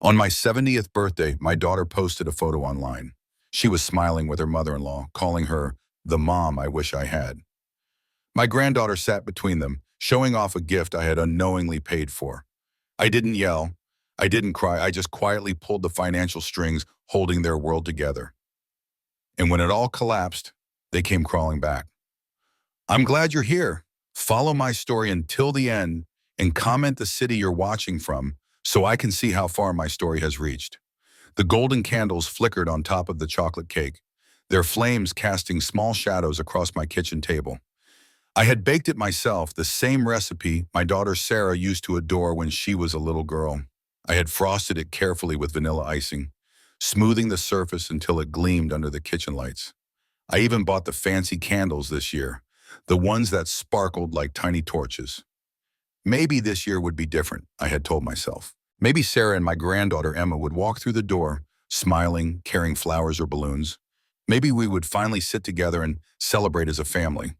On my 70th birthday, my daughter posted a photo online. She was smiling with her mother-in-law, calling her the mom I wish I had. My granddaughter sat between them, showing off a gift I had unknowingly paid for. I didn't yell. I didn't cry. I just quietly pulled the financial strings holding their world together. And when it all collapsed, they came crawling back. I'm glad you're here. Follow my story until the end and comment the city you're watching from so I can see how far my story has reached. The golden candles flickered on top of the chocolate cake, their flames casting small shadows across my kitchen table. I had baked it myself, the same recipe my daughter Sarah used to adore when she was a little girl. I had frosted it carefully with vanilla icing, smoothing the surface until it gleamed under the kitchen lights. I even bought the fancy candles this year, the ones that sparkled like tiny torches. Maybe this year would be different, I had told myself. Maybe Sarah and my granddaughter Emma would walk through the door, smiling, carrying flowers or balloons. Maybe we would finally sit together and celebrate as a family.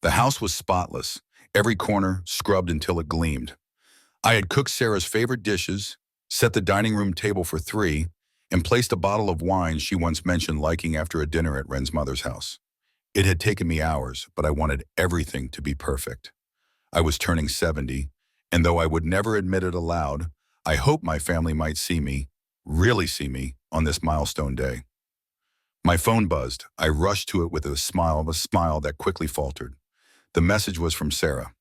The house was spotless, every corner scrubbed until it gleamed. I had cooked Sarah's favorite dishes, set the dining room table for three, and placed a bottle of wine she once mentioned liking after a dinner at Ren's mother's house. It had taken me hours, but I wanted everything to be perfect. I was turning 70, and though I would never admit it aloud, I hoped my family might see me, really see me, on this milestone day. My phone buzzed. I rushed to it with a smile that quickly faltered. The message was from Sarah.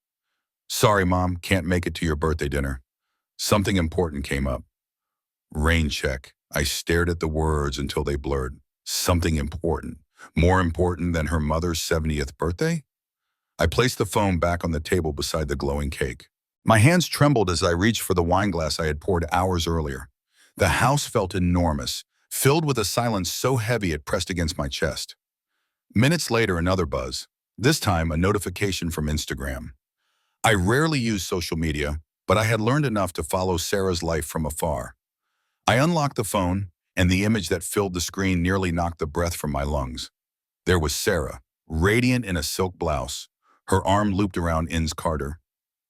Sorry, Mom, can't make it to your birthday dinner. Something important came up. Rain check. I stared at the words until they blurred. Something important. More important than her mother's 70th birthday? I placed the phone back on the table beside the glowing cake. My hands trembled as I reached for the wine glass I had poured hours earlier. The house felt enormous, filled with a silence so heavy it pressed against my chest. Minutes later, another buzz. This time, a notification from Instagram. I rarely use social media, but I had learned enough to follow Sarah's life from afar. I unlocked the phone, and the image that filled the screen nearly knocked the breath from my lungs. There was Sarah, radiant in a silk blouse, her arm looped around Inns Carter,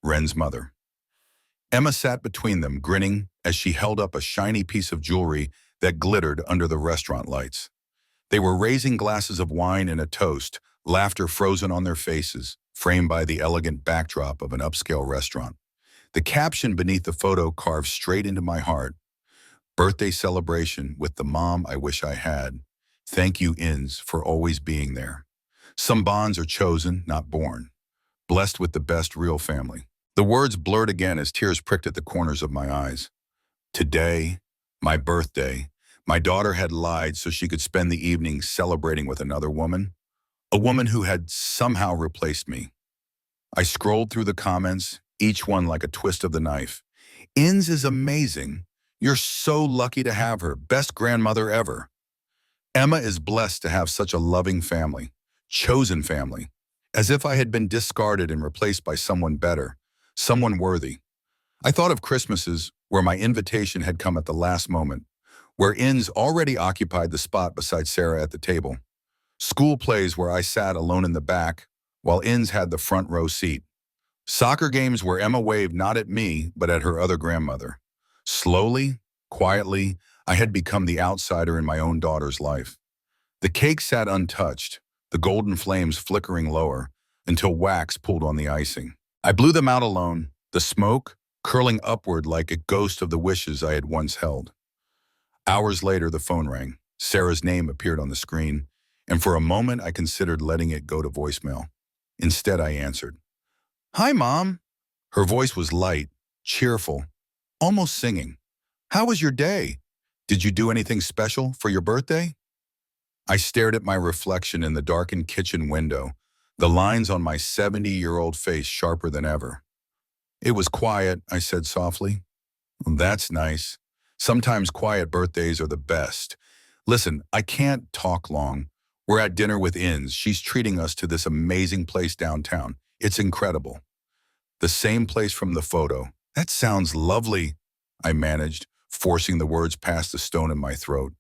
Ren's mother. Emma sat between them, grinning as she held up a shiny piece of jewelry that glittered under the restaurant lights. They were raising glasses of wine and a toast, laughter frozen on their faces, framed by the elegant backdrop of an upscale restaurant. The caption beneath the photo carved straight into my heart. Birthday celebration with the mom I wish I had. Thank you, Inns, for always being there. Some bonds are chosen, not born. Blessed with the best real family. The words blurred again as tears pricked at the corners of my eyes. Today, my birthday, my daughter had lied so she could spend the evening celebrating with another woman. A woman who had somehow replaced me. I scrolled through the comments, each one like a twist of the knife. Inns is amazing. You're so lucky to have her. Best grandmother ever. Emma is blessed to have such a loving family. Chosen family. As if I had been discarded and replaced by someone better. Someone worthy. I thought of Christmases where my invitation had come at the last moment, where Inns already occupied the spot beside Sarah at the table. School plays where I sat alone in the back, while Inns had the front row seat. Soccer games where Emma waved not at me, but at her other grandmother. Slowly, quietly, I had become the outsider in my own daughter's life. The cake sat untouched, the golden flames flickering lower, until wax pulled on the icing. I blew them out alone, the smoke curling upward like a ghost of the wishes I had once held. Hours later, the phone rang. Sarah's name appeared on the screen, and for a moment I considered letting it go to voicemail. Instead, I answered. Hi, Mom. Her voice was light, cheerful, almost singing. How was your day? Did you do anything special for your birthday? I stared at my reflection in the darkened kitchen window, the lines on my 70-year-old face sharper than ever. It was quiet, I said softly. That's nice. Sometimes quiet birthdays are the best. Listen, I can't talk long. We're at dinner with Inns. She's treating us to this amazing place downtown. It's incredible. The same place from the photo. That sounds lovely, I managed, forcing the words past the stone in my throat.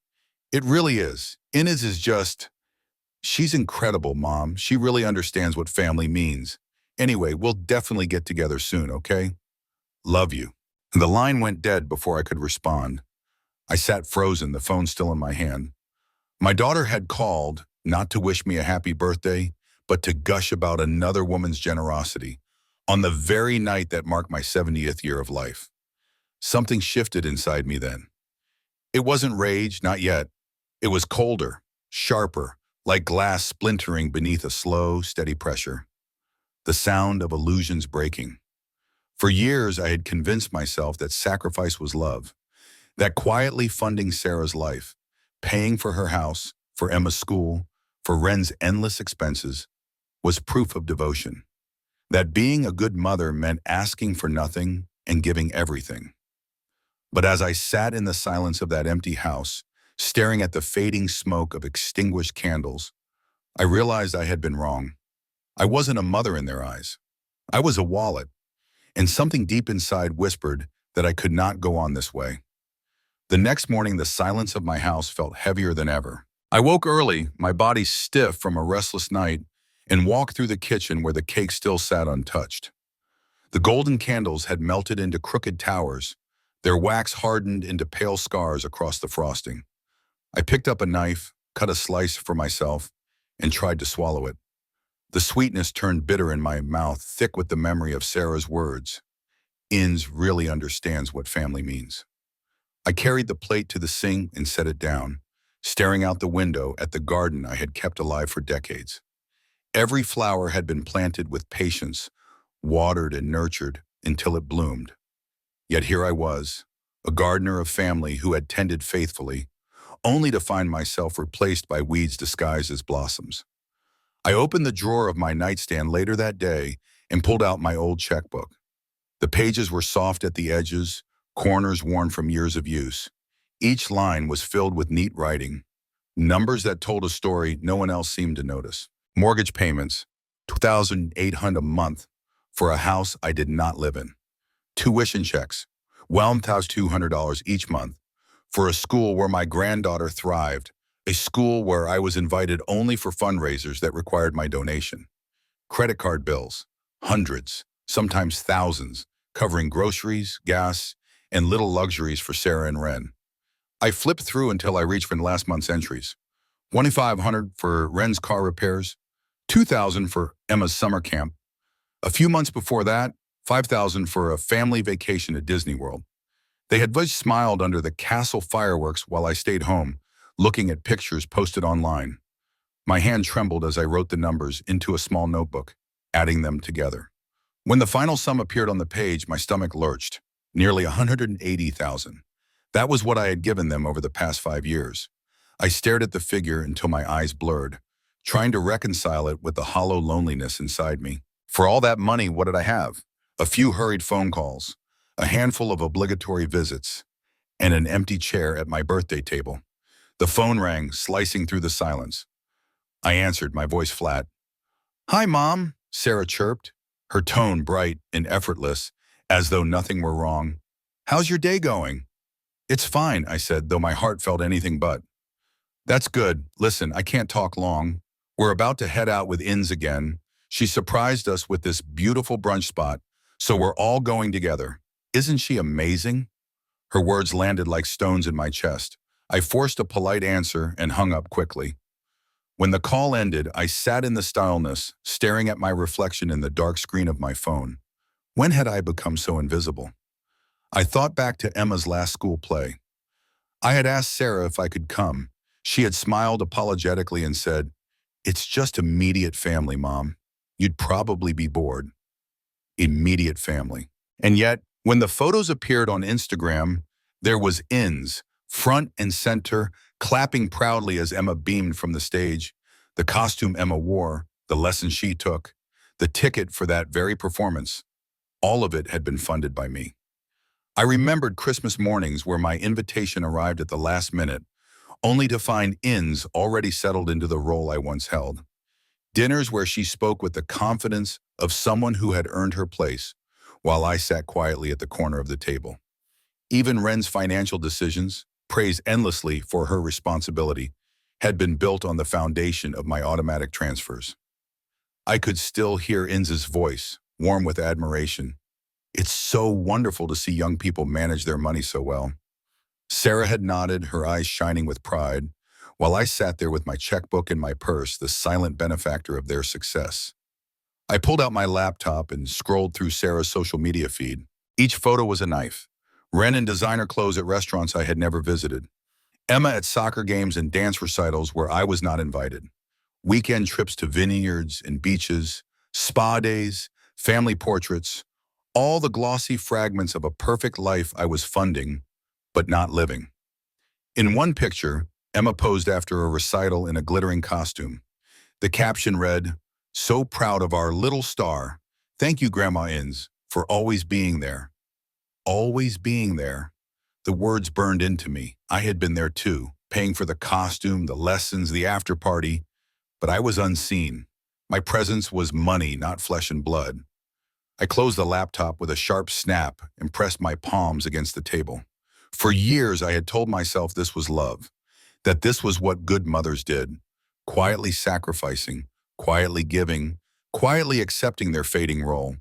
It really is. Inez is just... She's incredible, Mom. She really understands what family means. Anyway, we'll definitely get together soon, okay? Love you. The line went dead before I could respond. I sat frozen, the phone still in my hand. My daughter had called, not to wish me a happy birthday, but to gush about another woman's generosity on the very night that marked my 70th year of life. Something shifted inside me then. It wasn't rage, not yet. It was colder, sharper, like glass splintering beneath a slow, steady pressure. The sound of illusions breaking. For years, I had convinced myself that sacrifice was love, that quietly funding Sarah's life, paying for her house, for Emma's school, for Wren's endless expenses, was proof of devotion. That being a good mother meant asking for nothing and giving everything. But as I sat in the silence of that empty house, staring at the fading smoke of extinguished candles, I realized I had been wrong. I wasn't a mother in their eyes. I was a wallet, and something deep inside whispered that I could not go on this way. The next morning, the silence of my house felt heavier than ever. I woke early, my body stiff from a restless night, and walked through the kitchen where the cake still sat untouched. The golden candles had melted into crooked towers, their wax hardened into pale scars across the frosting. I picked up a knife, cut a slice for myself, and tried to swallow it. The sweetness turned bitter in my mouth, thick with the memory of Sarah's words. Inns really understands what family means. I carried the plate to the sink and set it down, staring out the window at the garden I had kept alive for decades. Every flower had been planted with patience, watered and nurtured until it bloomed. Yet here I was, a gardener of family who had tended faithfully, only to find myself replaced by weeds disguised as blossoms. I opened the drawer of my nightstand later that day and pulled out my old checkbook. The pages were soft at the edges, corners worn from years of use. Each line was filled with neat writing, numbers that told a story no one else seemed to notice. Mortgage payments, $2,800 a month for a house I did not live in. Tuition checks, $1,200 each month for a school where my granddaughter thrived, a school where I was invited only for fundraisers that required my donation. Credit card bills, hundreds, sometimes thousands, covering groceries, gas, and little luxuries for Sarah and Wren. I flipped through until I reached for last month's entries. $2,500 for Wren's car repairs, $2,000 for Emma's summer camp. A few months before that, $5,000 for a family vacation at Disney World. They had both smiled under the castle fireworks while I stayed home, looking at pictures posted online. My hand trembled as I wrote the numbers into a small notebook, adding them together. When the final sum appeared on the page, my stomach lurched. Nearly $180,000. That was what I had given them over the past 5 years. I stared at the figure until my eyes blurred, trying to reconcile it with the hollow loneliness inside me. For all that money, what did I have? A few hurried phone calls, a handful of obligatory visits, and an empty chair at my birthday table. The phone rang, slicing through the silence. I answered, my voice flat. "Hi, Mom," Sarah chirped, her tone bright and effortless, as though nothing were wrong. "How's your day going?" "It's fine," I said, though my heart felt anything but. "That's good. Listen, I can't talk long. We're about to head out with Inns again. She surprised us with this beautiful brunch spot, so we're all going together. Isn't she amazing?" Her words landed like stones in my chest. I forced a polite answer and hung up quickly. When the call ended, I sat in the stillness, staring at my reflection in the dark screen of my phone. When had I become so invisible? I thought back to Emma's last school play. I had asked Sarah if I could come. She had smiled apologetically and said, "It's just immediate family, Mom. You'd probably be bored." Immediate family. And yet, when the photos appeared on Instagram, there was Inns, front and center, clapping proudly as Emma beamed from the stage, the costume Emma wore, the lesson she took, the ticket for that very performance. All of it had been funded by me. I remembered Christmas mornings where my invitation arrived at the last minute, only to find Inns already settled into the role I once held. Dinners where she spoke with the confidence of someone who had earned her place, while I sat quietly at the corner of the table. Even Wren's financial decisions, praised endlessly for her responsibility, had been built on the foundation of my automatic transfers. I could still hear Inns's voice, warm with admiration. "It's so wonderful to see young people manage their money so well." Sarah had nodded, her eyes shining with pride, while I sat there with my checkbook in my purse, the silent benefactor of their success. I pulled out my laptop and scrolled through Sarah's social media feed. Each photo was a knife. Ren and designer clothes at restaurants I had never visited. Emma at soccer games and dance recitals where I was not invited. Weekend trips to vineyards and beaches, spa days, family portraits, all the glossy fragments of a perfect life I was funding, but not living. In one picture, Emma posed after a recital in a glittering costume. The caption read, "So proud of our little star. Thank you, Grandma Inns, for always being there." Always being there. The words burned into me. I had been there too, paying for the costume, the lessons, the after party, but I was unseen. My presence was money, not flesh and blood. I closed the laptop with a sharp snap and pressed my palms against the table. For years, I had told myself this was love, that this was what good mothers did, quietly sacrificing, quietly giving, quietly accepting their fading role.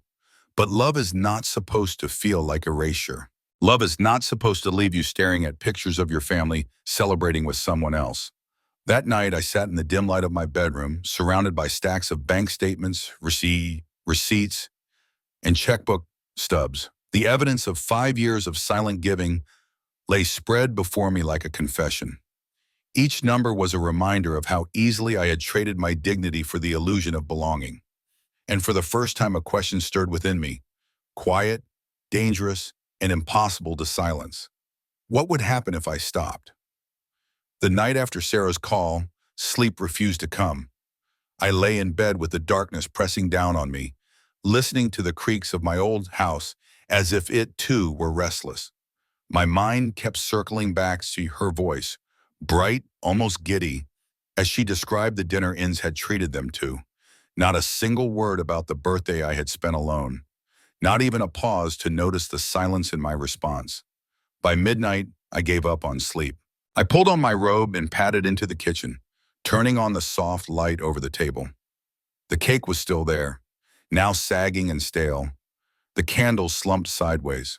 But love is not supposed to feel like erasure. Love is not supposed to leave you staring at pictures of your family celebrating with someone else. That night, I sat in the dim light of my bedroom, surrounded by stacks of bank statements, receipts, and checkbook stubs. The evidence of 5 years of silent giving lay spread before me like a confession. Each number was a reminder of how easily I had traded my dignity for the illusion of belonging. And for the first time, a question stirred within me, quiet, dangerous, and impossible to silence. What would happen if I stopped? The night after Sarah's call, sleep refused to come. I lay in bed with the darkness pressing down on me, listening to the creaks of my old house as if it too were restless. My mind kept circling back to her voice, bright, almost giddy, as she described the dinner Inns had treated them to. Not a single word about the birthday I had spent alone. Not even a pause to notice the silence in my response. By midnight, I gave up on sleep. I pulled on my robe and padded into the kitchen, turning on the soft light over the table. The cake was still there, now sagging and stale. The candles slumped sideways.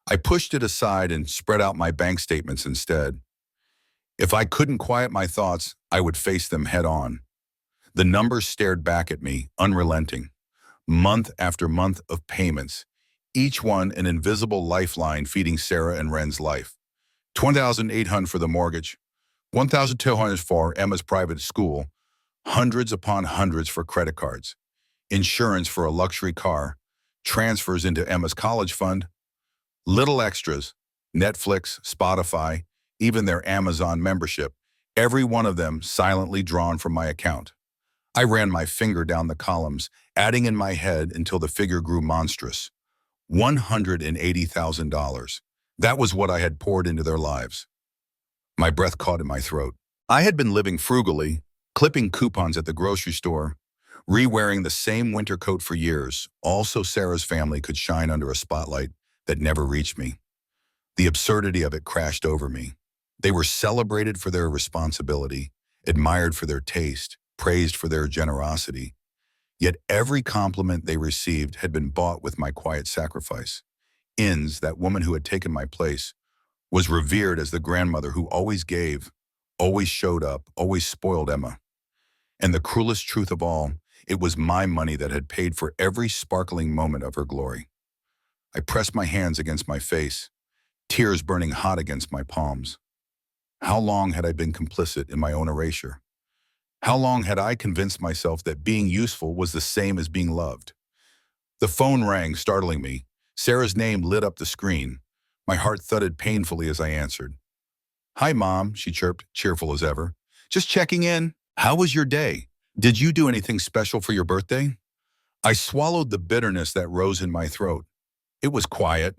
I pushed it aside and spread out my bank statements instead. If I couldn't quiet my thoughts, I would face them head on. The numbers stared back at me, unrelenting. Month after month of payments, each one an invisible lifeline feeding Sarah and Ren's life. $20,800 for the mortgage, $1,200 for Emma's private school, hundreds upon hundreds for credit cards, insurance for a luxury car, transfers into Emma's college fund, little extras, Netflix, Spotify, even their Amazon membership, every one of them silently drawn from my account. I ran my finger down the columns, adding in my head until the figure grew monstrous. $180,000. That was what I had poured into their lives. My breath caught in my throat. I had been living frugally, clipping coupons at the grocery store, re-wearing the same winter coat for years, all so Sarah's family could shine under a spotlight that never reached me. The absurdity of it crashed over me. They were celebrated for their responsibility, admired for their taste, praised for their generosity. Yet every compliment they received had been bought with my quiet sacrifice. Inns, that woman who had taken my place, was revered as the grandmother who always gave, always showed up, always spoiled Emma. And the cruelest truth of all, it was my money that had paid for every sparkling moment of her glory. I pressed my hands against my face, tears burning hot against my palms. How long had I been complicit in my own erasure? How long had I convinced myself that being useful was the same as being loved? The phone rang, startling me. Sarah's name lit up the screen. My heart thudded painfully as I answered. "Hi, Mom," she chirped, cheerful as ever. "Just checking in. How was your day? Did you do anything special for your birthday?" I swallowed the bitterness that rose in my throat. It was quiet.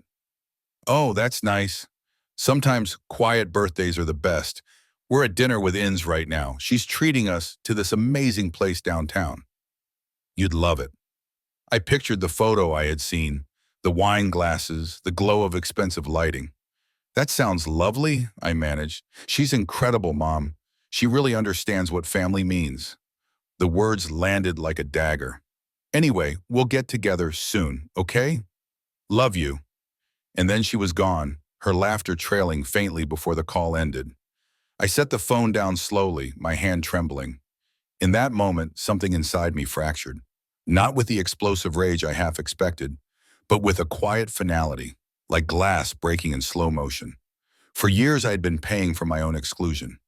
"Oh, that's nice. Sometimes quiet birthdays are the best. We're at dinner with Inns right now. She's treating us to this amazing place downtown. You'd love it." I pictured the photo I had seen, the wine glasses, the glow of expensive lighting. "That sounds lovely," I managed. "She's incredible, Mom. She really understands what family means." The words landed like a dagger. "Anyway, we'll get together soon, okay? Love you." And then she was gone, her laughter trailing faintly before the call ended. I set the phone down slowly, my hand trembling. In that moment, something inside me fractured. Not with the explosive rage I half expected, but with a quiet finality, like glass breaking in slow motion. For years I had been paying for my own exclusion.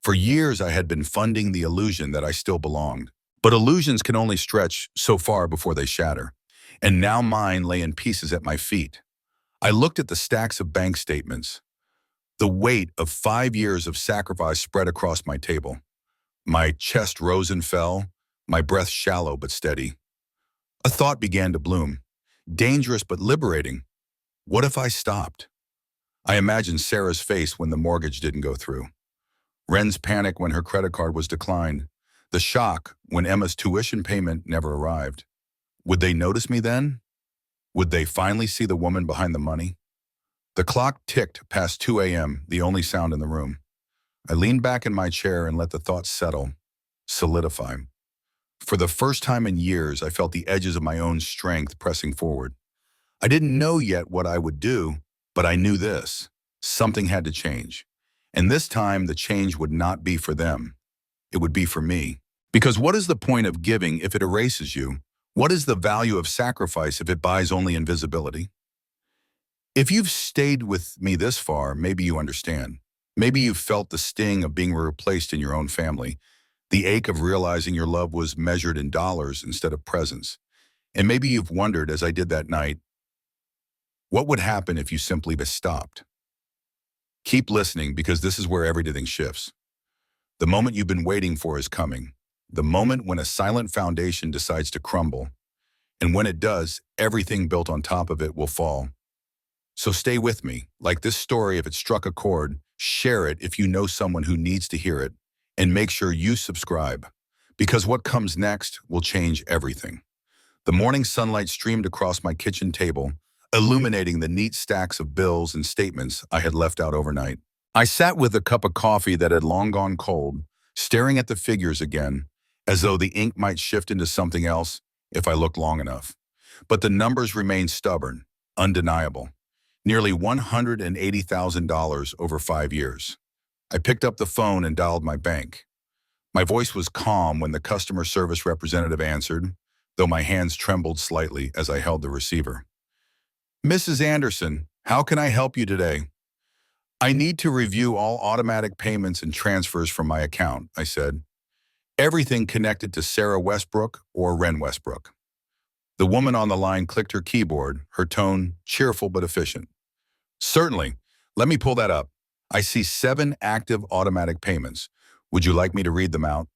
For years I had been funding the illusion that I still belonged. But illusions can only stretch so far before they shatter. And now mine lay in pieces at my feet. I looked at the stacks of bank statements. The weight of 5 years of sacrifice spread across my table. My chest rose and fell, my breath shallow but steady. A thought began to bloom. Dangerous but liberating. What if I stopped? I imagined Sarah's face when the mortgage didn't go through. Wren's panic when her credit card was declined. The shock when Emma's tuition payment never arrived. Would they notice me then? Would they finally see the woman behind the money? The clock ticked past 2 a.m., the only sound in the room. I leaned back in my chair and let the thoughts settle, solidify. For the first time in years, I felt the edges of my own strength pressing forward. I didn't know yet what I would do, but I knew this. Something had to change. And this time, the change would not be for them. It would be for me. Because what is the point of giving if it erases you? What is the value of sacrifice if it buys only invisibility? If you've stayed with me this far, maybe you understand. Maybe you've felt the sting of being replaced in your own family, the ache of realizing your love was measured in dollars instead of presents. And maybe you've wondered, as I did that night, what would happen if you simply stopped? Keep listening, because this is where everything shifts. The moment you've been waiting for is coming. The moment when a silent foundation decides to crumble. And when it does, everything built on top of it will fall. So stay with me. Like this story, if it struck a chord, share it if you know someone who needs to hear it. And make sure you subscribe, because what comes next will change everything. The morning sunlight streamed across my kitchen table, illuminating the neat stacks of bills and statements I had left out overnight. I sat with a cup of coffee that had long gone cold, staring at the figures again, as though the ink might shift into something else if I looked long enough. But the numbers remained stubborn, undeniable. Nearly $180,000 over 5 years. I picked up the phone and dialed my bank. My voice was calm when the customer service representative answered, though my hands trembled slightly as I held the receiver. "Mrs. Anderson, how can I help you today?" "I need to review all automatic payments and transfers from my account," I said. "Everything connected to Sarah Westbrook or Ren Westbrook." The woman on the line clicked her keyboard, her tone cheerful but efficient. "Certainly. Let me pull that up. I see 7 active automatic payments. Would you like me to read them out?"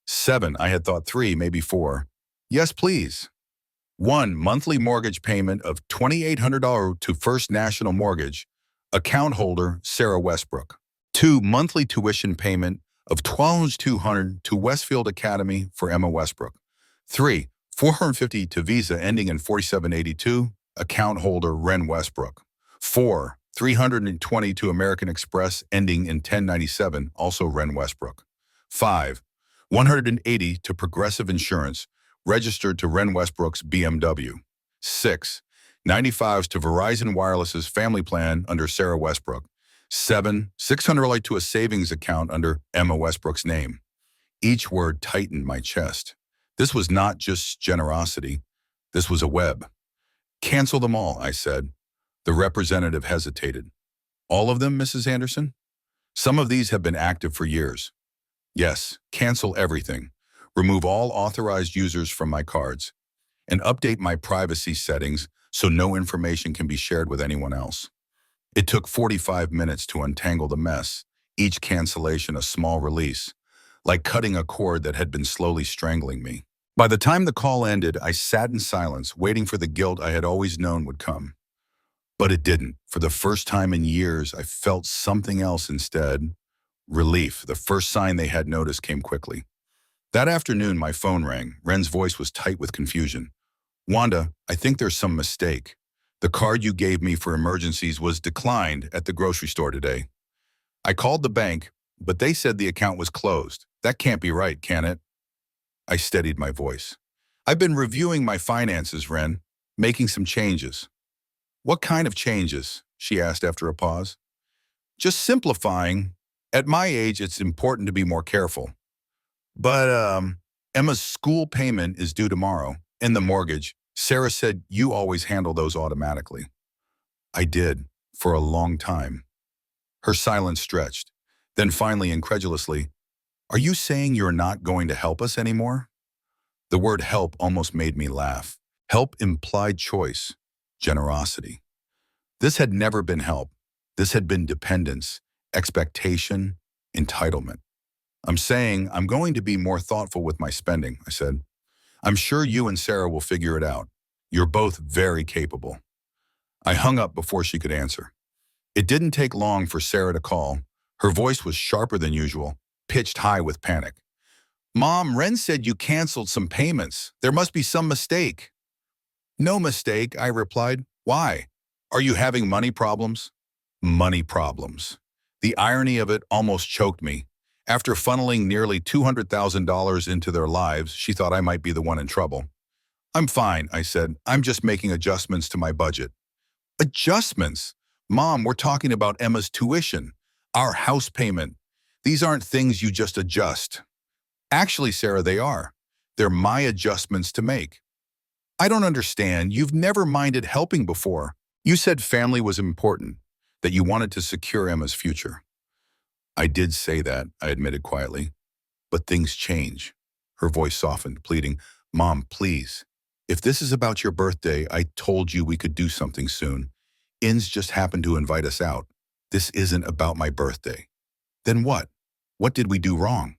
7. I had thought 3, maybe 4. "Yes, please." 1. Monthly mortgage payment of $2,800 to First National Mortgage. Account holder, Sarah Westbrook. 2. Monthly tuition payment of $12,200 to Westfield Academy for Emma Westbrook. 3. $450 to Visa ending in 4782. Account holder, Ren Westbrook. 4. $320 to American Express ending in 1097, also Ren Westbrook. 5. $180 to Progressive Insurance, registered to Ren Westbrook's BMW. 6. 95s to Verizon Wireless's family plan under Sarah Westbrook. 7. $600 to a savings account under Emma Westbrook's name. Each word tightened my chest. This was not just generosity. This was a web. "Cancel them all," I said. The representative hesitated. "All of them, Mrs. Anderson?" "Some of these have been active for years." "Yes, cancel everything. Remove all authorized users from my cards. And update my privacy settings so no information can be shared with anyone else." It took 45 minutes to untangle the mess, each cancellation a small release, like cutting a cord that had been slowly strangling me. By the time the call ended, I sat in silence, waiting for the guilt I had always known would come. But it didn't. For the first time in years, I felt something else instead. Relief. The first sign they had noticed came quickly. That afternoon, my phone rang. Ren's voice was tight with confusion. "Wanda, I think there's some mistake. The card you gave me for emergencies was declined at the grocery store today. I called the bank, but they said the account was closed. That can't be right, can it?" I steadied my voice. "I've been reviewing my finances, Ren, making some changes." "What kind of changes?" she asked after a pause. Just simplifying. At my age, it's important to be more careful. But Emma's school payment is due tomorrow, and the mortgage. Sarah said you always handle those automatically. I did, for a long time. Her silence stretched. Then finally, incredulously, are you saying you're not going to help us anymore? The word help almost made me laugh. Help implied choice, generosity. This had never been help. This had been dependence, expectation, entitlement. I'm saying I'm going to be more thoughtful with my spending, I said. I'm sure you and Sarah will figure it out. You're both very capable. I hung up before she could answer. It didn't take long for Sarah to call. Her voice was sharper than usual, pitched high with panic. Mom, Ren said you canceled some payments. There must be some mistake. No mistake, I replied. Why? Are you having money problems? Money problems. The irony of it almost choked me. After funneling nearly $200,000 into their lives, she thought I might be the one in trouble. I'm fine, I said. I'm just making adjustments to my budget. Adjustments? Mom, we're talking about Emma's tuition, our house payment. These aren't things you just adjust. Actually, Sarah, they are. They're my adjustments to make. I don't understand. You've never minded helping before. You said family was important, that you wanted to secure Emma's future. I did say that, I admitted quietly. But things change. Her voice softened, pleading, Mom, please. If this is about your birthday, I told you we could do something soon. Inns just happened to invite us out. This isn't about my birthday. Then what? What did we do wrong?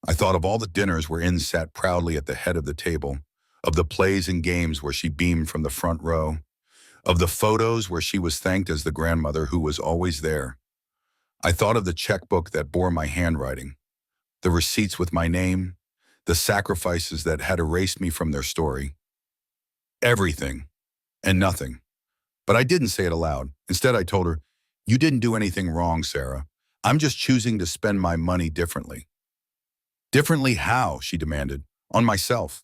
I thought of all the dinners where Inns sat proudly at the head of the table, of the plays and games where she beamed from the front row, of the photos where she was thanked as the grandmother who was always there. I thought of the checkbook that bore my handwriting, the receipts with my name, the sacrifices that had erased me from their story. Everything and nothing. But I didn't say it aloud. Instead, I told her, you didn't do anything wrong, Sarah. I'm just choosing to spend my money differently. Differently how? She demanded. On myself.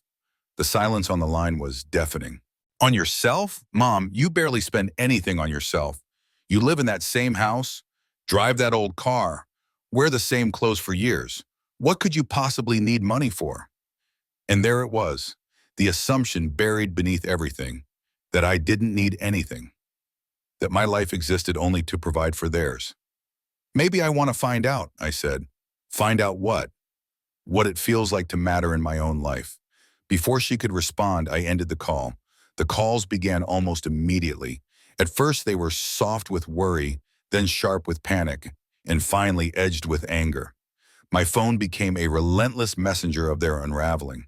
The silence on the line was deafening. On yourself? Mom, you barely spend anything on yourself. You live in that same house, drive that old car, wear the same clothes for years. What could you possibly need money for? And there it was, the assumption buried beneath everything, that I didn't need anything, that my life existed only to provide for theirs. Maybe I want to find out, I said. Find out what? What it feels like to matter in my own life. Before she could respond, I ended the call. The calls began almost immediately. At first, they were soft with worry, then sharp with panic, and finally edged with anger. My phone became a relentless messenger of their unraveling.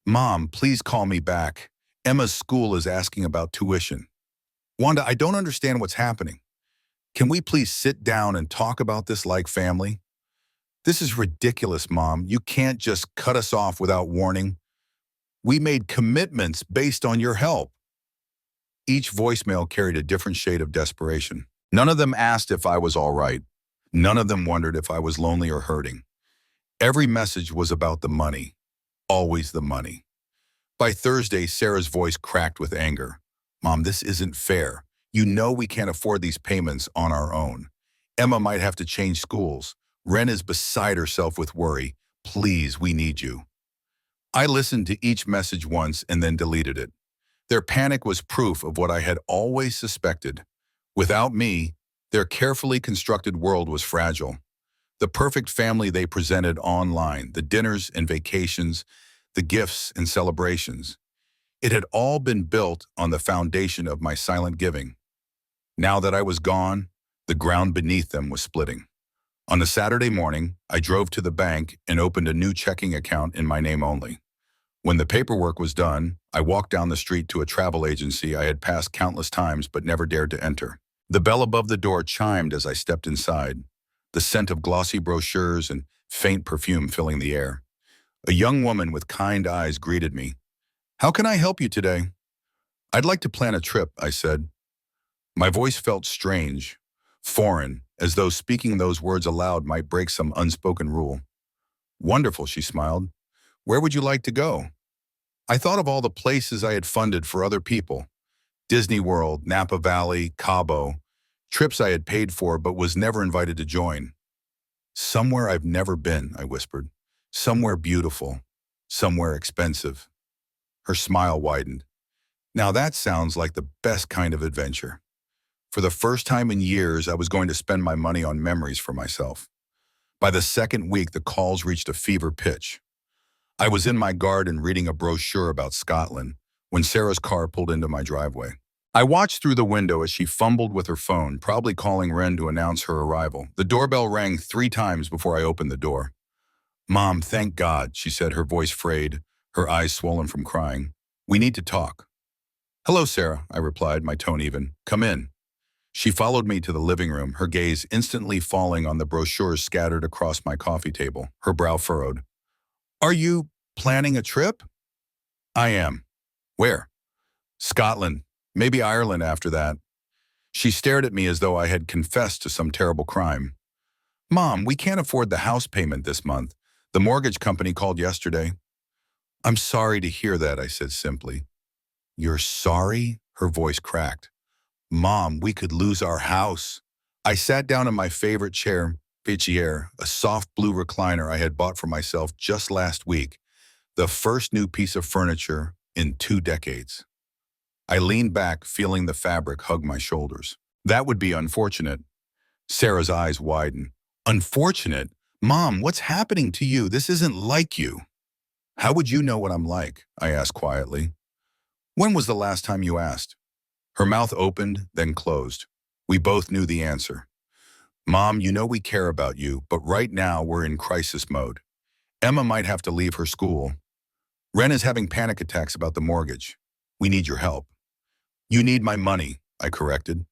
Mom, please call me back. Emma's school is asking about tuition. Wanda, I don't understand what's happening. Can we please sit down and talk about this like family? This is ridiculous, Mom. You can't just cut us off without warning. We made commitments based on your help. Each voicemail carried a different shade of desperation. None of them asked if I was all right. None of them wondered if I was lonely or hurting. Every message was about the money. Always the money. By Thursday, Sarah's voice cracked with anger. Mom, this isn't fair. You know we can't afford these payments on our own. Emma might have to change schools. Ren is beside herself with worry. Please, we need you. I listened to each message once and then deleted it. Their panic was proof of what I had always suspected. Without me, their carefully constructed world was fragile. The perfect family they presented online, the dinners and vacations, the gifts and celebrations. It had all been built on the foundation of my silent giving. Now that I was gone, the ground beneath them was splitting. On a Saturday morning, I drove to the bank and opened a new checking account in my name only. When the paperwork was done, I walked down the street to a travel agency I had passed countless times but never dared to enter. The bell above the door chimed as I stepped inside, the scent of glossy brochures and faint perfume filling the air. A young woman with kind eyes greeted me. How can I help you today? I'd like to plan a trip, I said. My voice felt strange, foreign, as though speaking those words aloud might break some unspoken rule. Wonderful, she smiled. Where would you like to go? I thought of all the places I had funded for other people. Disney World, Napa Valley, Cabo. Trips I had paid for but was never invited to join. Somewhere I've never been, I whispered. Somewhere beautiful. Somewhere expensive. Her smile widened. Now that sounds like the best kind of adventure. For the first time in years, I was going to spend my money on memories for myself. By the second week, the calls reached a fever pitch. I was in my garden reading a brochure about Scotland when Sarah's car pulled into my driveway. I watched through the window as she fumbled with her phone, probably calling Ren to announce her arrival. The doorbell rang 3 times before I opened the door. "Mom, thank God," she said, her voice frayed, her eyes swollen from crying. "We need to talk." "Hello, Sarah," I replied, my tone even. "Come in." She followed me to the living room, her gaze instantly falling on the brochures scattered across my coffee table, her brow furrowed. "Are you planning a trip?" "I am." "Where?" "Scotland. Maybe Ireland after that." She stared at me as though I had confessed to some terrible crime. "Mom, we can't afford the house payment this month. The mortgage company called yesterday." "I'm sorry to hear that," I said simply. "You're sorry?" Her voice cracked. "Mom, we could lose our house." I sat down in my favorite chair, a soft blue recliner I had bought for myself just last week, the first new piece of furniture in 2 decades. I leaned back, feeling the fabric hug my shoulders. "That would be unfortunate." Sarah's eyes widened. "Unfortunate? Mom, what's happening to you? This isn't like you." "How would you know what I'm like?" I asked quietly. "When was the last time you asked?" Her mouth opened, then closed. We both knew the answer. "Mom, you know we care about you, but right now we're in crisis mode. Emma might have to leave her school. Ren is having panic attacks about the mortgage. We need your help." "You need my money," I corrected.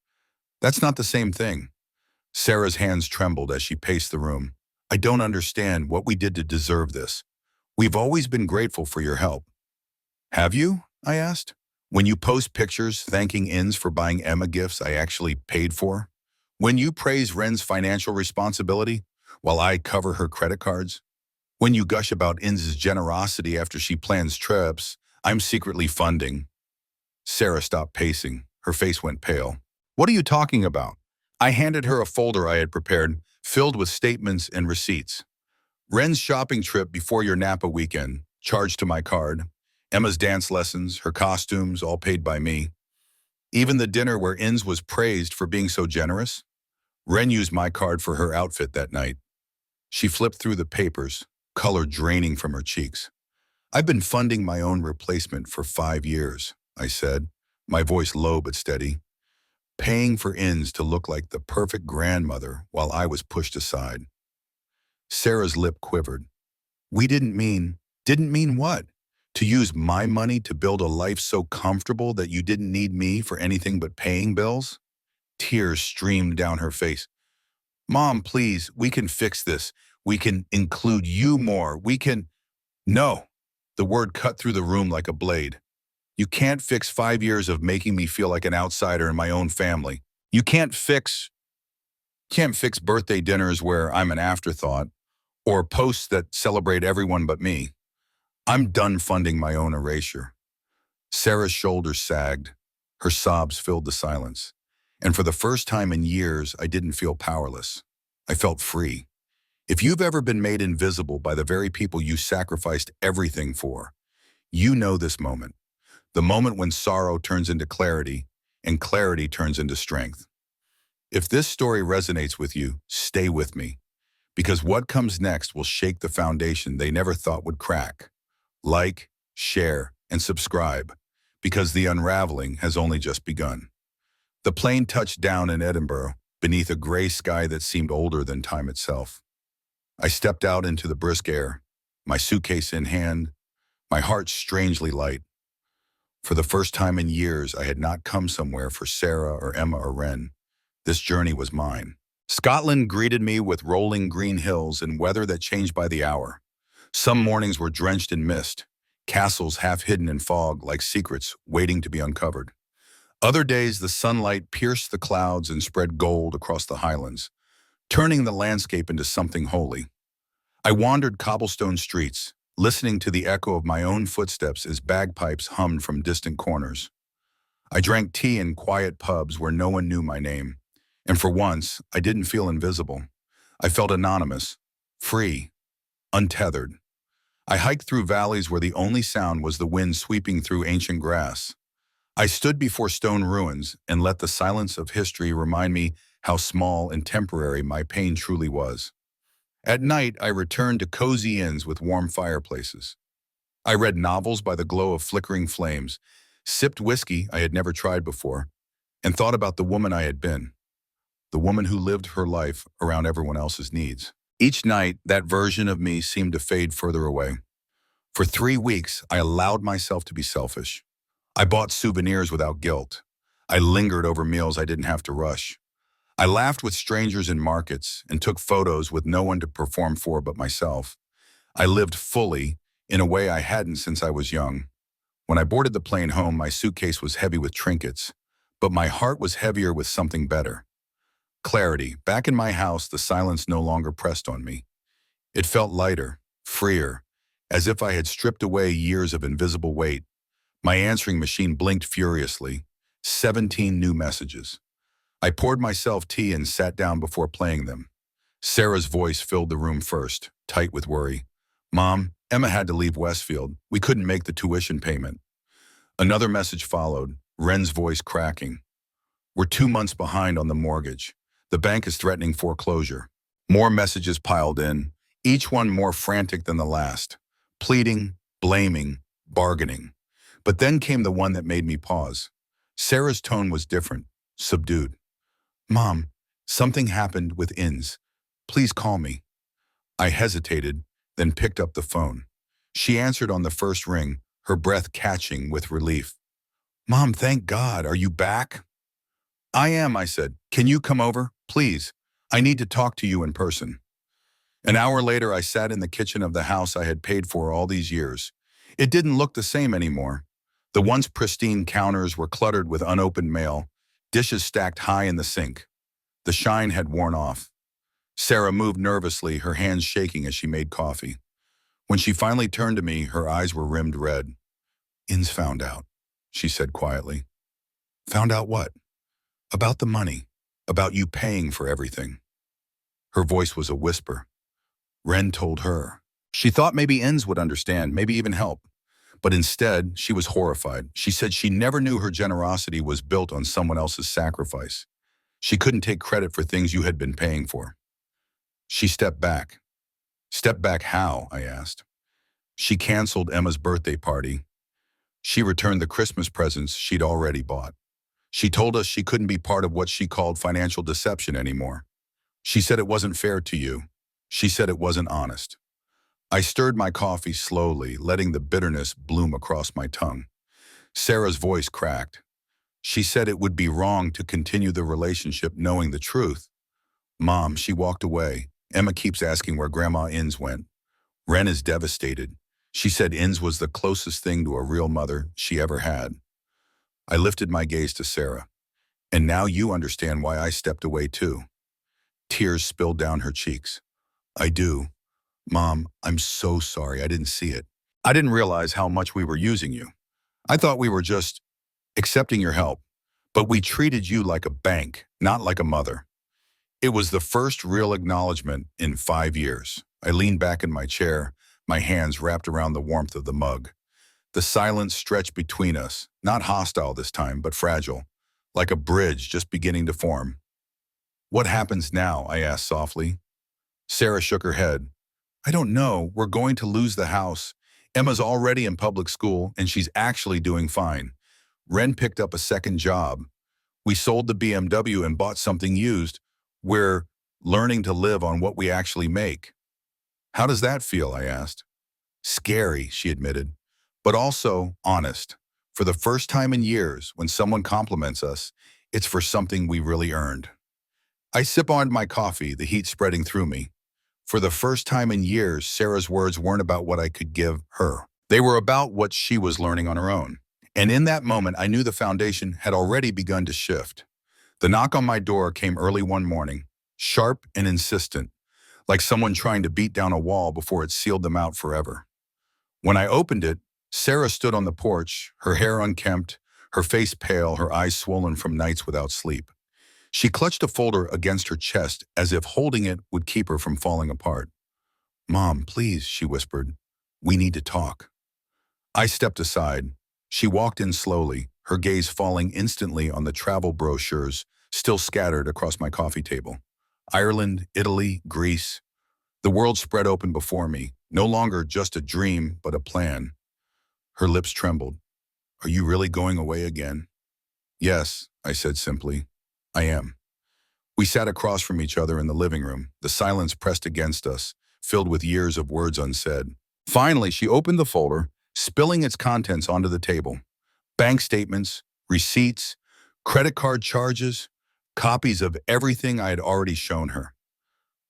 "That's not the same thing." Sarah's hands trembled as she paced the room. "I don't understand what we did to deserve this. We've always been grateful for your help." "Have you?" I asked. "When you post pictures thanking Inns for buying Emma gifts I actually paid for? When you praise Ren's financial responsibility while I cover her credit cards? When you gush about Inns' generosity after she plans trips I'm secretly funding?" Sarah stopped pacing. Her face went pale. "What are you talking about?" I handed her a folder I had prepared, filled with statements and receipts. "Ren's shopping trip before your Napa weekend, charged to my card. Emma's dance lessons, her costumes, all paid by me. Even the dinner where Inns was praised for being so generous. Ren used my card for her outfit that night." She flipped through the papers, color draining from her cheeks. "I've been funding my own replacement for 5 years, I said, my voice low but steady. "Paying for Inns to look like the perfect grandmother while I was pushed aside." Sarah's lip quivered. "We didn't mean what? To use my money to build a life so comfortable that you didn't need me for anything but paying bills?" Tears streamed down her face. "Mom, please, we can fix this. We can include you more. We can—" "No." The word cut through the room like a blade. "You can't fix 5 years of making me feel like an outsider in my own family. You can't fix birthday dinners where I'm an afterthought, or posts that celebrate everyone but me. I'm done funding my own erasure." Sarah's shoulders sagged. Her sobs filled the silence. And for the first time in years, I didn't feel powerless. I felt free. If you've ever been made invisible by the very people you sacrificed everything for, you know this moment. The moment when sorrow turns into clarity, and clarity turns into strength. If this story resonates with you, stay with me, because what comes next will shake the foundation they never thought would crack. Like, share, and subscribe, because the unraveling has only just begun. The plane touched down in Edinburgh, beneath a gray sky that seemed older than time itself. I stepped out into the brisk air, my suitcase in hand, my heart strangely light. For the first time in years, I had not come somewhere for Sarah or Emma or Ren. This journey was mine. Scotland greeted me with rolling green hills and weather that changed by the hour. Some mornings were drenched in mist, castles half hidden in fog like secrets waiting to be uncovered. Other days, the sunlight pierced the clouds and spread gold across the highlands, turning the landscape into something holy. I wandered cobblestone streets, listening to the echo of my own footsteps as bagpipes hummed from distant corners. I drank tea in quiet pubs where no one knew my name, And for once, I didn't feel invisible. I felt anonymous, free, untethered. I hiked through valleys where the only sound was the wind sweeping through ancient grass. I stood before stone ruins and let the silence of history remind me how small and temporary my pain truly was. At night, I returned to cozy inns with warm fireplaces. I read novels by the glow of flickering flames, sipped whiskey I had never tried before, and thought about the woman I had been, the woman who lived her life around everyone else's needs. Each night, that version of me seemed to fade further away. For 3 weeks, I allowed myself to be selfish. I bought souvenirs without guilt. I lingered over meals I didn't have to rush. I laughed with strangers in markets and took photos with no one to perform for but myself. I lived fully in a way I hadn't since I was young. When I boarded the plane home, my suitcase was heavy with trinkets, but my heart was heavier with something better. Clarity. Back in my house, the silence no longer pressed on me. It felt lighter, freer, as if I had stripped away years of invisible weight. My answering machine blinked furiously. 17 new messages. I poured myself tea and sat down before playing them. Sarah's voice filled the room first, tight with worry. Mom, Emma had to leave Westfield. We couldn't make the tuition payment. Another message followed, Ren's voice cracking. We're 2 months behind on the mortgage. The bank is threatening foreclosure. More messages piled in, each one more frantic than the last. Pleading, blaming, bargaining. But then came the one that made me pause. Sarah's tone was different, subdued. Mom, something happened with Inns. Please call me. I hesitated, then picked up the phone. She answered on the first ring, her breath catching with relief. Mom, thank God. Are you back? I am, I said. Can you come over, please? I need to talk to you in person. An hour later, I sat in the kitchen of the house I had paid for all these years. It didn't look the same anymore. The once pristine counters were cluttered with unopened mail, dishes stacked high in the sink. The shine had worn off. Sarah moved nervously, her hands shaking as she made coffee. When she finally turned to me, her eyes were rimmed red. Inns found out, she said quietly. Found out what? About the money, about you paying for everything. Her voice was a whisper. Ren told her. She thought maybe Inns would understand, maybe even help. But instead, she was horrified. She said she never knew her generosity was built on someone else's sacrifice. She couldn't take credit for things you had been paying for. She stepped back. Stepped back how? I asked. She canceled Emma's birthday party. She returned the Christmas presents she'd already bought. She told us she couldn't be part of what she called financial deception anymore. She said it wasn't fair to you. She said it wasn't honest. I stirred my coffee slowly, letting the bitterness bloom across my tongue. Sarah's voice cracked. She said it would be wrong to continue the relationship knowing the truth. Mom, she walked away. Emma keeps asking where Grandma Inns went. Ren is devastated. She said Inns was the closest thing to a real mother she ever had. I lifted my gaze to Sarah. And now you understand why I stepped away too. Tears spilled down her cheeks. I do. Mom, I'm so sorry. I didn't see it. I didn't realize how much we were using you. I thought we were just accepting your help. But we treated you like a bank, not like a mother. It was the first real acknowledgement in 5 years. I leaned back in my chair, my hands wrapped around the warmth of the mug. The silence stretched between us, not hostile this time, but fragile, like a bridge just beginning to form. What happens now? I asked softly. Sarah shook her head. I don't know. We're going to lose the house. Emma's already in public school, and she's actually doing fine. Ren picked up a second job. We sold the BMW and bought something used. We're learning to live on what we actually make. How does that feel? I asked. Scary, she admitted, but also honest. For the first time in years, when someone compliments us, it's for something we really earned. I sip on my coffee, the heat spreading through me. For the first time in years, Sarah's words weren't about what I could give her. They were about what she was learning on her own. And in that moment, I knew the foundation had already begun to shift. The knock on my door came early one morning, sharp and insistent, like someone trying to beat down a wall before it sealed them out forever. When I opened it, Sarah stood on the porch, her hair unkempt, her face pale, her eyes swollen from nights without sleep. She clutched a folder against her chest as if holding it would keep her from falling apart. "Mom, please," she whispered. "We need to talk." I stepped aside. She walked in slowly, her gaze falling instantly on the travel brochures still scattered across my coffee table. Ireland, Italy, Greece. The world spread open before me, no longer just a dream, but a plan. Her lips trembled. "Are you really going away again?" "Yes," I said simply. "I am." We sat across from each other in the living room, the silence pressed against us, filled with years of words unsaid. Finally, she opened the folder, spilling its contents onto the table. Bank statements, receipts, credit card charges, copies of everything I had already shown her.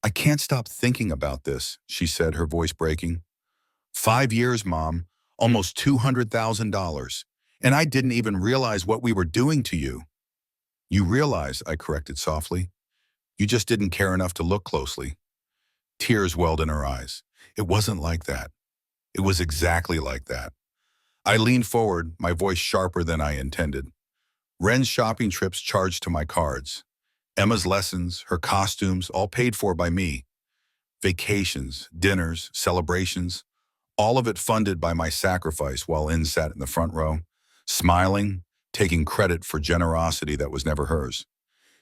"I can't stop thinking about this," she said, her voice breaking. 5 years, Mom, almost $200,000, and I didn't even realize what we were doing to you." "You realize," I corrected softly. "You just didn't care enough to look closely." Tears welled in her eyes. "It wasn't like that. It was exactly like that." I leaned forward, my voice sharper than I intended. Ren's shopping trips charged to my cards. Emma's lessons, her costumes, all paid for by me. Vacations, dinners, celebrations, all of it funded by my sacrifice while In sat in the front row, smiling, taking credit for generosity that was never hers.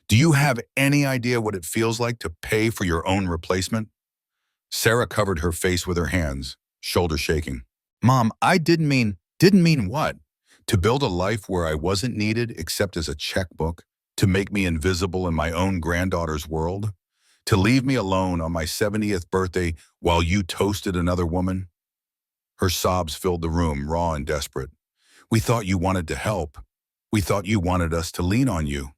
"Do you have any idea what it feels like to pay for your own replacement?" Sarah covered her face with her hands, shoulder shaking. "Mom, I didn't mean what? To build a life where I wasn't needed except as a checkbook? To make me invisible in my own granddaughter's world? To leave me alone on my 70th birthday while you toasted another woman?" Her sobs filled the room, raw and desperate. "We thought you wanted to help. We thought you wanted us to lean on you."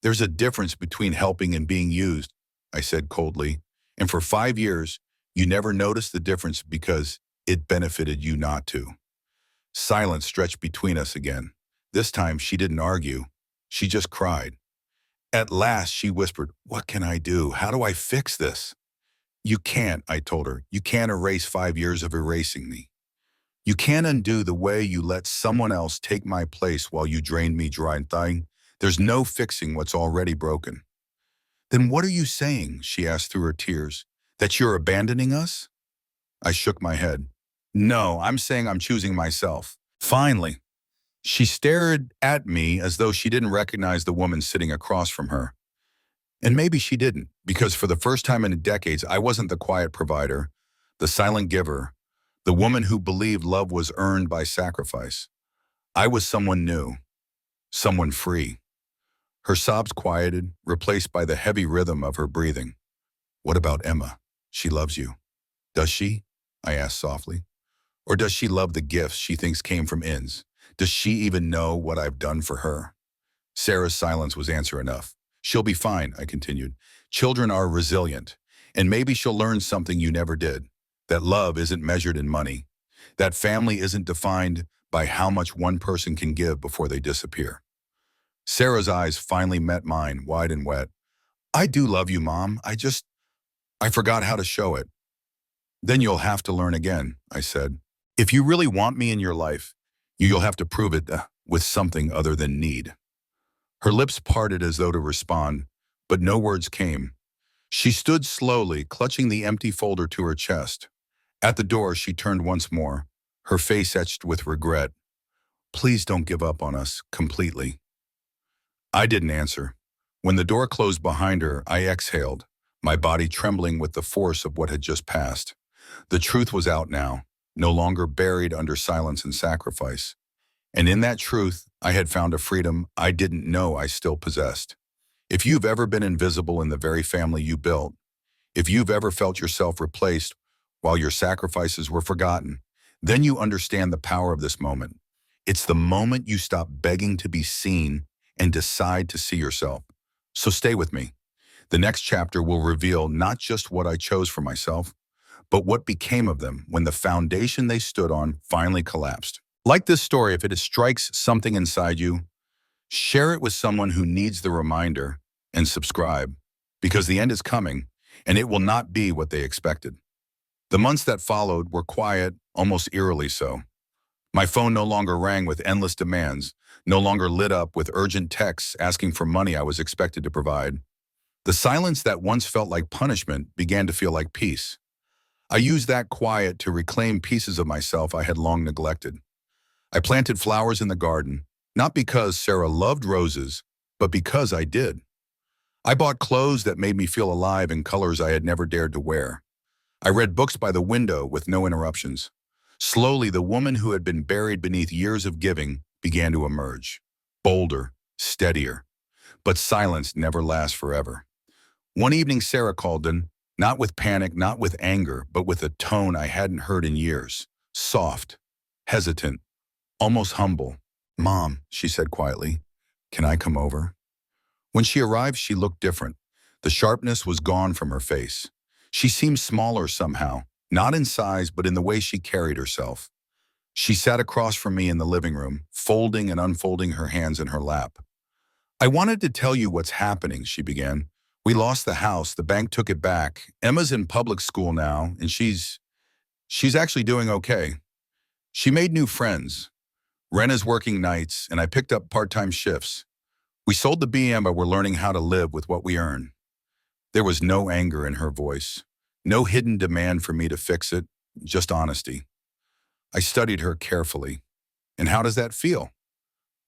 "There's a difference between helping and being used," I said coldly. "And for 5 years, you never noticed the difference because it benefited you not to." Silence stretched between us again. This time, she didn't argue. She just cried. At last, she whispered, "What can I do? How do I fix this?" "You can't," I told her. "You can't erase 5 years of erasing me. You can't undo the way you let someone else take my place while you drained me dry and dying. There's no fixing what's already broken." "Then what are you saying?" she asked through her tears. "That you're abandoning us?" I shook my head. "No, I'm saying I'm choosing myself." Finally, she stared at me as though she didn't recognize the woman sitting across from her. And maybe she didn't, because for the first time in decades, I wasn't the quiet provider, the silent giver, the woman who believed love was earned by sacrifice. I was someone new, someone free. Her sobs quieted, replaced by the heavy rhythm of her breathing. "What about Emma? She loves you. Does she?" I asked softly. "Or does she love the gifts she thinks came from Inns? Does she even know what I've done for her?" Sarah's silence was answer enough. "She'll be fine," I continued. "Children are resilient, and maybe she'll learn something you never did, that love isn't measured in money, that family isn't defined by how much one person can give before they disappear." Sarah's eyes finally met mine, wide and wet. "I do love you, Mom. I forgot how to show it." "Then you'll have to learn again," I said. "If you really want me in your life, you'll have to prove it with something other than need." Her lips parted as though to respond, but no words came. She stood slowly, clutching the empty folder to her chest. At the door, she turned once more, her face etched with regret. "Please don't give up on us completely." I didn't answer. When the door closed behind her, I exhaled, my body trembling with the force of what had just passed. The truth was out now, no longer buried under silence and sacrifice. And in that truth, I had found a freedom I didn't know I still possessed. If you've ever been invisible in the very family you built, if you've ever felt yourself replaced while your sacrifices were forgotten, then you understand the power of this moment. It's the moment you stop begging to be seen and decide to see yourself. So stay with me. The next chapter will reveal not just what I chose for myself, but what became of them when the foundation they stood on finally collapsed. Like this story, if it strikes something inside you, share it with someone who needs the reminder, and subscribe, because the end is coming, and it will not be what they expected. The months that followed were quiet, almost eerily so. My phone no longer rang with endless demands, no longer lit up with urgent texts asking for money I was expected to provide. The silence that once felt like punishment began to feel like peace. I used that quiet to reclaim pieces of myself I had long neglected. I planted flowers in the garden, not because Sarah loved roses, but because I did. I bought clothes that made me feel alive in colors I had never dared to wear. I read books by the window with no interruptions. Slowly, the woman who had been buried beneath years of giving began to emerge. Bolder, steadier. But silence never lasts forever. One evening, Sarah called in, not with panic, not with anger, but with a tone I hadn't heard in years. Soft, hesitant, almost humble. "Mom," she said quietly, "can I come over?" When she arrived, she looked different. The sharpness was gone from her face. She seemed smaller somehow, not in size, but in the way she carried herself. She sat across from me in the living room, folding and unfolding her hands in her lap. "I wanted to tell you what's happening," she began. "We lost the house, the bank took it back. Emma's in public school now, and she's actually doing okay. She made new friends. Ren is working nights, and I picked up part-time shifts. We sold the BM, but we're learning how to live with what we earn." There was no anger in her voice, no hidden demand for me to fix it, just honesty. I studied her carefully. "And how does that feel?"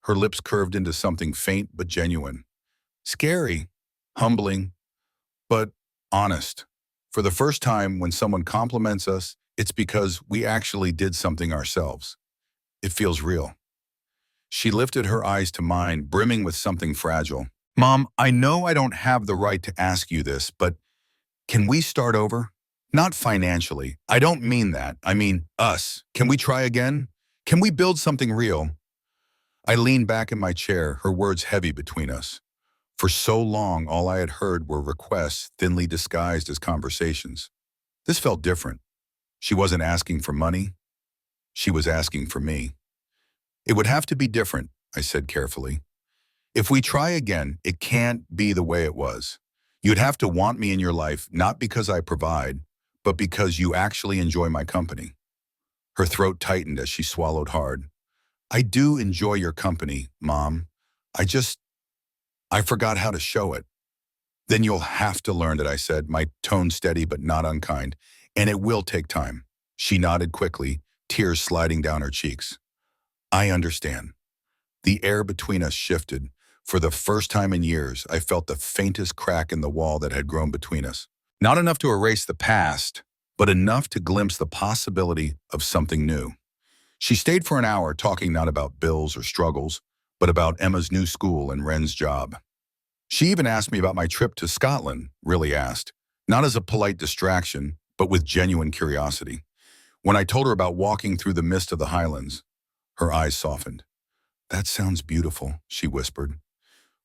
Her lips curved into something faint but genuine. "Scary, humbling, but honest. For the first time, when someone compliments us, it's because we actually did something ourselves. It feels real." She lifted her eyes to mine, brimming with something fragile. "Mom, I know I don't have the right to ask you this, but can we start over? Not financially. I don't mean that. I mean us. Can we try again? Can we build something real?" I leaned back in my chair, her words heavy between us. For so long, all I had heard were requests thinly disguised as conversations. This felt different. She wasn't asking for money. She was asking for me. "It would have to be different," I said carefully. "If we try again, it can't be the way it was. You'd have to want me in your life, not because I provide, but because you actually enjoy my company." Her throat tightened as she swallowed hard. "I do enjoy your company, Mom. I forgot how to show it." "Then you'll have to learn it," I said, my tone steady but not unkind. "And it will take time." She nodded quickly, tears sliding down her cheeks. "I understand." The air between us shifted. For the first time in years, I felt the faintest crack in the wall that had grown between us. Not enough to erase the past, but enough to glimpse the possibility of something new. She stayed for an hour, talking not about bills or struggles, but about Emma's new school and Ren's job. She even asked me about my trip to Scotland, really asked, not as a polite distraction, but with genuine curiosity. When I told her about walking through the mist of the Highlands, her eyes softened. "That sounds beautiful," she whispered.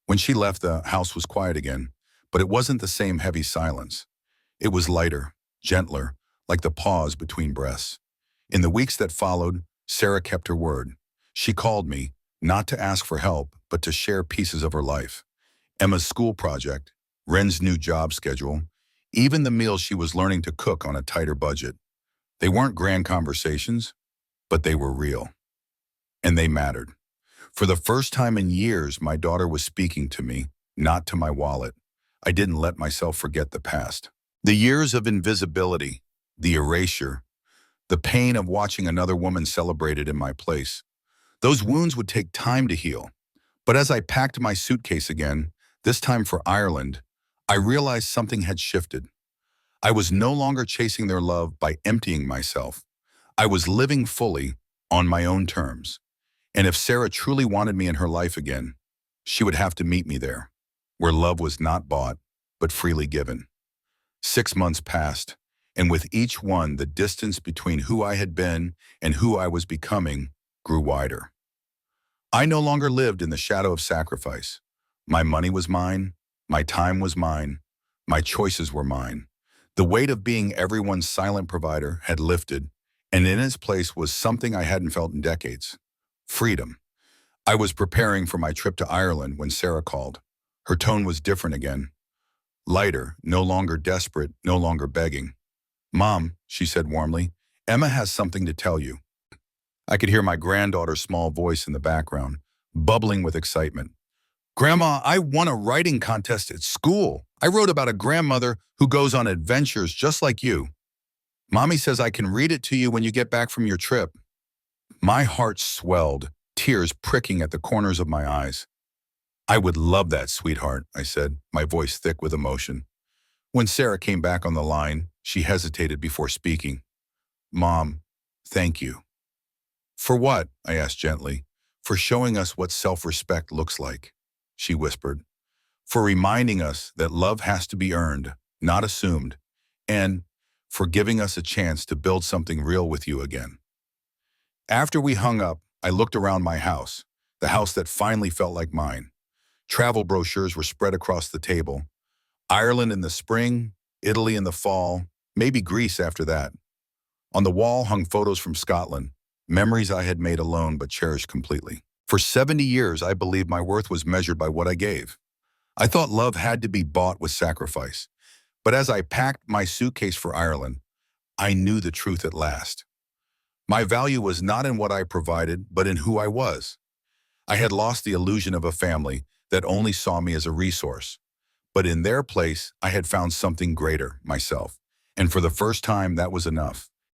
When she left, the house was quiet again, but it wasn't the same heavy silence. It was lighter, gentler, like the pause between breaths. In the weeks that followed, Sarah kept her word. She called me, not to ask for help, but to share pieces of her life. Emma's school project, Ren's new job schedule, even the meals she was learning to cook on a tighter budget. They weren't grand conversations, but they were real. And they mattered. For the first time in years, my daughter was speaking to me, not to my wallet. I didn't let myself forget the past. The years of invisibility, the erasure, the pain of watching another woman celebrated in my place. Those wounds would take time to heal. But as I packed my suitcase again, this time for Ireland, I realized something had shifted. I was no longer chasing their love by emptying myself. I was living fully on my own terms. And if Sarah truly wanted me in her life again, she would have to meet me there, where love was not bought, but freely given. 6 months passed, and with each one, the distance between who I had been and who I was becoming grew wider. I no longer lived in the shadow of sacrifice. My money was mine, my time was mine, my choices were mine. The weight of being everyone's silent provider had lifted, and in its place was something I hadn't felt in decades. Freedom. I was preparing for my trip to Ireland when Sarah called. Her tone was different again. Lighter, no longer desperate, no longer begging. "Mom," she said warmly, "Emma has something to tell you." I could hear my granddaughter's small voice in the background, bubbling with excitement. Grandma, I won a writing contest at school. I wrote about a grandmother who goes on adventures just like you. Mommy says I can read it to you when you get back from your trip. My heart swelled, tears pricking at the corners of my eyes. I would love that, sweetheart, I said, my voice thick with emotion. When Sarah came back on the line, she hesitated before speaking. Mom, thank you. For what? I asked gently. For showing us what self-respect looks like, she whispered. For reminding us that love has to be earned, not assumed, and for giving us a chance to build something real with you again. After we hung up, I looked around my house, the house that finally felt like mine. Travel brochures were spread across the table. Ireland in the spring, Italy in the fall, maybe Greece after that. On the wall hung photos from Scotland, memories I had made alone but cherished completely. For 70 years, I believed my worth was measured by what I gave. I thought love had to be bought with sacrifice. But as I packed my suitcase for Ireland, I knew the truth at last. My value was not in what I provided, but in who I was. I had lost the illusion of a family that only saw me as a resource. But in their place, I had found something greater, myself. And for the first time, that was enough.